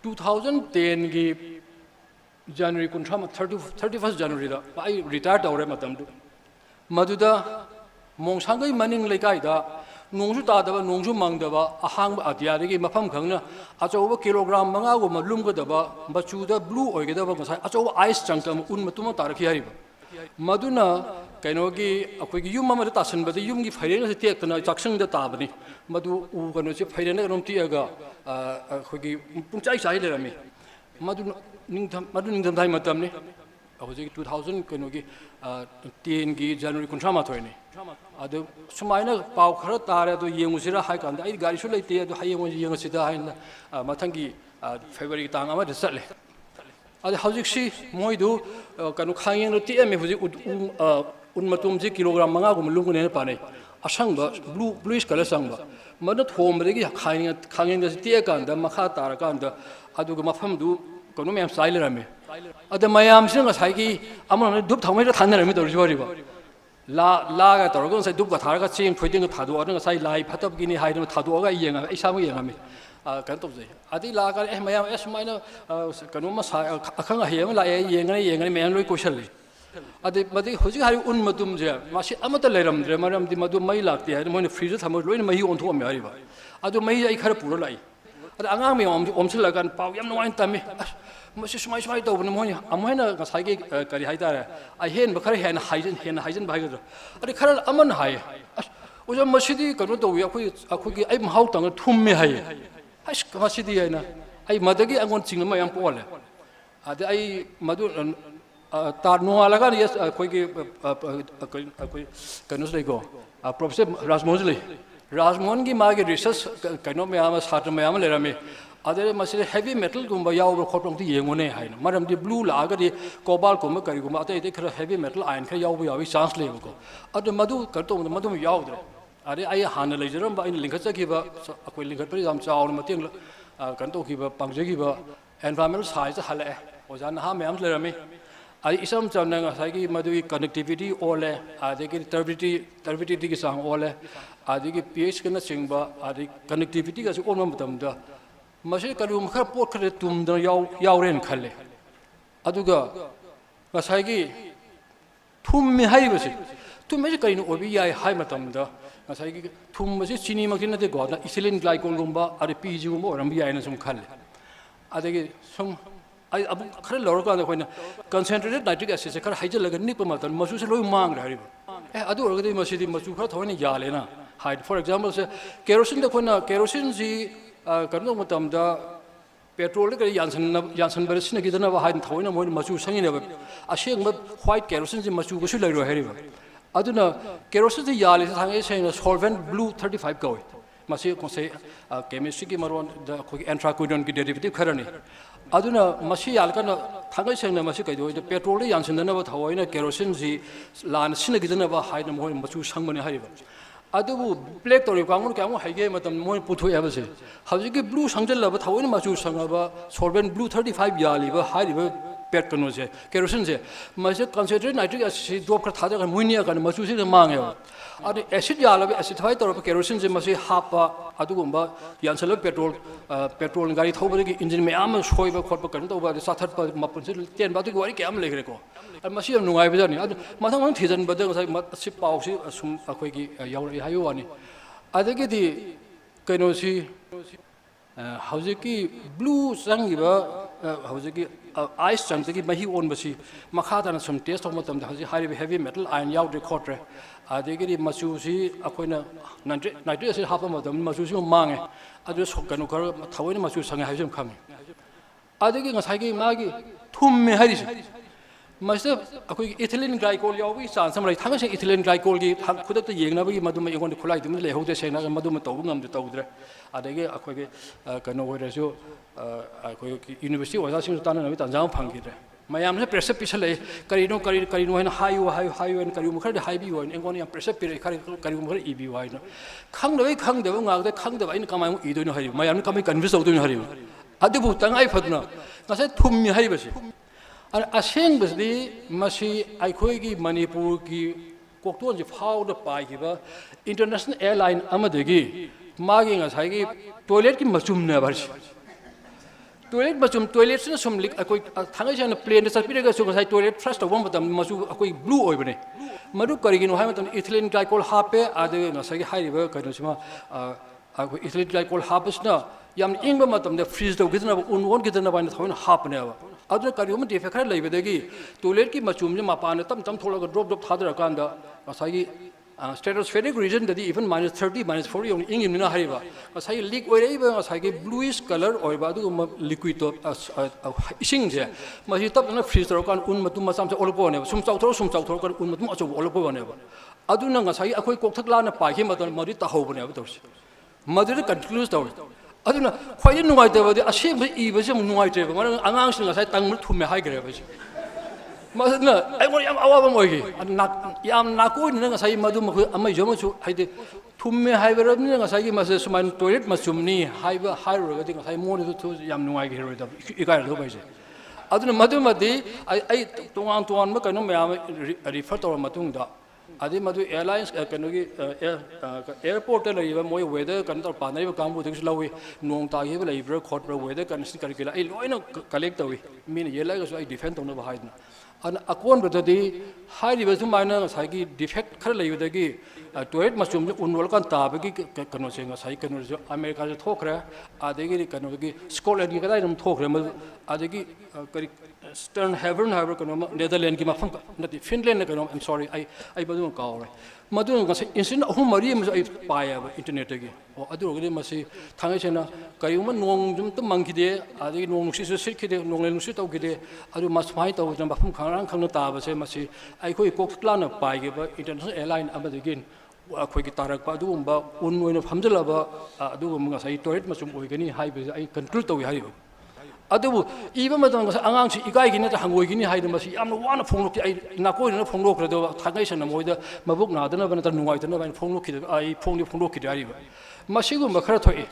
2010 की January 31st January da ai retire tawre matam du maduda mongsanggai maning lekai da nongsu ta da nongsu mang da ba ahang ba atia de mafam khangna achoba kilogram manga go malum ga da ba bachu da blue oi ga da ba ngasai achoba ice changkam un matuma tar khi hari ba maduna kaino gi akoi gi yum ma da tasan ba yum gi phaireng se tek na chaksang da ta bani madu u kano se phaireng na rom ti aga akoi gi pungchai sai le rami madu ningdam thai matam ni hojik 2000 kaino gi 10 gi January 13 thoi ni adu sumaina pau khara tare do yengusira hai kan ai gari su leite adu hayeng yengasida hain mathangi February tang ama de satle adu hojik si moi du kanu khangeng ti em hojik un matum ji kilogram manga gum lungu ne pa nei asang ba bluish color sang ba mana thom re gi khangeng de ti kan da makha tar kan da adu ga mafam du kanu mem sai le rame adu mayam sing ga sai gi amon dup thomai da than rame do ri ba la ga tor go sai dup ga thar ga ching phoiding ga thadu ga sai lai phatap gi ni hai no thadu ga yeng ga isa ma yeng ga me kan top je adi la ga mayam mai na kanu ma sa akhang heng la yeng ga me loi question le adi madi hoji hari un matum je ma si amata leram dre maram di madu mai lakti hai mo ne freezer thamo loi na mai on tho me hari ba adu mai ai khar pura lai adi angang me om chil la kan pau yam no wain tami masi sumai to bne mo ni amhena ga sai ge kari hai ta ai hen ba khar hen haijin bai ga adi khar aman hai ujam masidi kanu to ya khoi gi ai mahau tang thum me hai ai masidi ai na ai madagi angon ching ma yam pole adi ai madu tar no ala ga yes khoi gi kanu sai go professor Rajmohan ki ma gi research kanu me ama satra me ama le rame ade masile heavy metal gumba yaw ro khotong ti yengone haina maram di blue la ga di cobalt gumba kari gumba ate ite khara heavy metal iron kha yaw yawi chance le ko ade madu karto madu yaw dre ade ai han le jeram ba in lingkha cha ki ba akoi lingkha pri jam chaw ma teng kan to ki ba pangje ki ba environmental science hala ojan ha me am le rame ai isam chawna nga sai ki madu connectivity ole ade ki turbidity ki sang ole ade ki pH kana chingba ade connectivity ga su on matam da masi kalum khar pot khare tum da yaw ren khalle aduga ngasai gi thum mi hai basi tum me kai no obi yai hai matam da ngasai gi thum masi chini mak na de go na ethylene glycol gumba are pg gumba oram bi yai na sum khalle adegi sum ai abu khare lor ka da khoina concentrated nitric acid se khar haijal laga ni pa matam masu se loi mang ra ri adu orga de masi di masu khar thawani ya le na hide for example se kerosene de khoina kerosene ji karno matam da petrol le yansan beresin ki dana ba hain thawina mo machu sangi ne ba asheng ba white kerosene ji machu ko su lai ro heri ba aduna kerosene ji yali sangi sein solvent blue 35 go masi ko se chemistry ki maron da ko anthraquinone ki derivative kharani aduna masi yal kana thangai sein na masi kai do petrol le yansan dana ba thawina kerosene ji lan sin ki dana ba hain mo machu sang mane hari ba adubu black tori kwangun kyamu haige matam moi putho yabase hawji blue sangjal laba thawin machu sangaba solvent blue 35 yali ba hari ba pet kanu je kerosene je mase concentrated nitric acid drop kar thada muinia kan machu se mange adi acid yala ba acid thai tor kerosene je mase hapa adugumba yansal petrol gari thobare ki engine me am soi ba khot ba kan to ba sathat pa mapun se ten ba tu wari kyam legre ko masi am nungai ba ni adu mathang thijan ba de sai si pau si asum akoi gi yaw hayo ani adagi di kaino si hawjiki blue sangiba hawjiki ice changki mahi on basi makha dana sum test of matam haji heavy metal iron yaw record re adagi di masu si akoina nitric acid hapa matam masu si mange adu sokanu kar thawina masu sangai haisum khami adagi ngasai gi magi thum me hari Master, aku ethylene glycol ya, we chance sama lagi. Thangai se ethylene glycol ki, kuda tu yang na bagi madu mai yang kulai tu mesti leho tu se na madu mai tahu ngam tu tahu dre. Ada ke aku ke kena wira so aku university wajah sih tanah nabi tanjau panggi dre. Mayam se pressure pisah lagi. Karino hen high en karino mukher de high bi wine. Engkau ni yang pressure pilih karino mukher ibi wine. Khang dewa ngak de khang dewa ini kamai mu ido ni hari. Mayam ni kamai convince auto ni hari. Ada butang ai fatna. Nasi thum ni hari basi. Asing besdi masih aikoi ki Manipur ki koktuan je fau de pai ki ba international airline amadegi magi ngasai ki toilet ki masum ne bar toilet machum toilet sina sum lik akoi thangai chana plane sa pirega su sai toilet flush to bom matam masu akoi blue oi bane madu karigino hai matam ethylene glycol hape ade ngasai hai river kaino sima akoi ethylene glycol hapsna yam ingba matam de freeze to gidna un won gidna ba na thoin hapne ba aduna karium defect khar leibedagi toilet ki machum je mapana tam tam tholaga drop thadra kanda ngasai stratospheric region that even minus 30, minus 40 on ing in Hariva. As I leak or even as I get bluish color or badu liquid ising there. Mas you top on a freezer on Unmatuma some Olopone, some South Unmatum Olopone. Aduna as I acquit Cotaglana by him at Marita Hovenevers. Mother concludes the Aduna, quite no idea the ashamed evasion, no idea. One announcing as I tang to my high gravity. Masna, I want our way. I'm not going to say Madum, my Jomo, I did to me, I will as I must my toilet must to me, high regarding as I wanted to Yam no idea. You got to it. Other than Madumadi, I don't want to one Makano refer to Matunda. Adimadu Airlines, airport, and even more weather, Kantar Pana, Kambu, Lowy, Nonta, Labor, corporate weather, can still calculate. I know collect away, meaning yellow, I defend on the behind. And according to the high level minor, Sagi defect Karlay, toilet must unwelcome Tabaki, Kanosing, as I can America talker, Adegi, Kanogi, scholar, and Yigadam talk, Adegi, Stern Heaven, Netherlands, not Finland, I'm sorry, I don't call. Madun, instead of whom Maria must buy internet again. Or I do must say, Tangachana, Kayuman, Nong, the monkey there, I didn't know she's a sick, no Lenusito Gide, I do must fight over them from Karan Kanata, say, must say, I could cook plan of buy, but international airline about again. A quick Tarak Padumba, one of Hamdalaba, do Mungasai, Toret Masum, high, I conclude to Hayo. Adu even madam angang si ikai gina ta hangoi gini hai dum si am one phone I na ko na phone ko do thangai san moi da mabuk na da na ban ta nuai ta na ban phone ki ai phone ki ari ba masigu makhara thoi